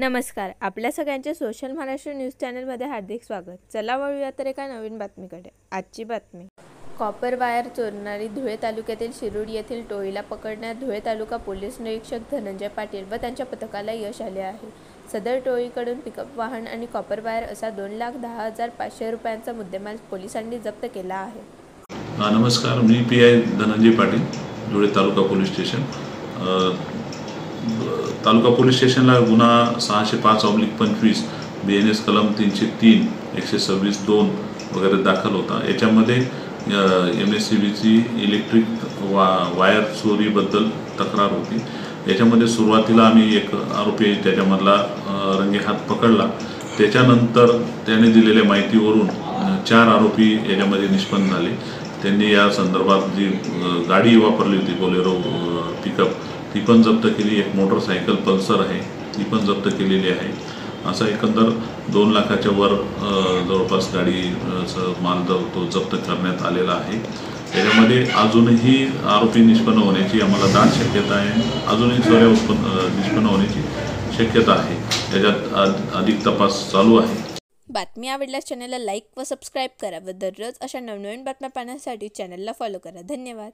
नमस्कार. आपल्या सगळ्यांचे सोशल महाराष्ट्र न्यूज चॅनलमध्ये हार्दिक स्वागत. चला वळूया तर एका नवीन बातमीकडे. आजची बातमी. कॉपर वायर चोरणारी धुळे तालुक्यातील शिरूड येथील टोळीला पकडण्यात धुळे तालुका पोलीस निरीक्षक धनंजय पाटील व त्यांच्या पथकाला यश आले आहे. सदर टोळीकडून पिकअप वाहन आणि कॉपर वायर असा 2,10,500 रुपयांचा मुद्देमाल पोलिसांनी जप्त केला आहे. नमस्कार, मी PI धनंजय पाटील, धुळे तालुका पोलीस स्टेशन. तालुका पोलीस स्टेशनला गुन्हा 605/25 BNS कलम 303 126(2) वगैरे दाखल होता. याच्यामध्ये MSCBची इलेक्ट्रिक वायर चोरीबद्दल तक्रार होती. याच्यामध्ये सुरुवातीला आम्ही एक आरोपी त्याच्यामधला रंगेहात पकडला. त्याच्यानंतर त्याने दिलेल्या माहितीवरून 4 आरोपी याच्यामध्ये निष्पन्न झाले. त्यांनी या संदर्भात जी गाडी वापरली होती बोलेरो पिकअप ती पण जप्त केली. एक मोटरसायकल पल्सर आहे ती पण जप्त केलेली आहे. असा एकंदर 2 लाखाच्या वर जवळपास गाडीचा माल तो जप्त करण्यात आलेला आहे. त्याच्यामध्ये अजूनही आरोपी निष्पन्न होण्याची आम्हाला दाट शक्यता आहे. अजूनही चोऱ्या निष्पन्न होण्याची शक्यता आहे. याच्यात अधिक तपास चालू आहे. बातमी आवडल्यास चॅनलला लाईक व सबस्क्राईब करा व दररोज अशा नवनवीन बातम्या पाहण्यासाठी चॅनलला फॉलो करा. धन्यवाद.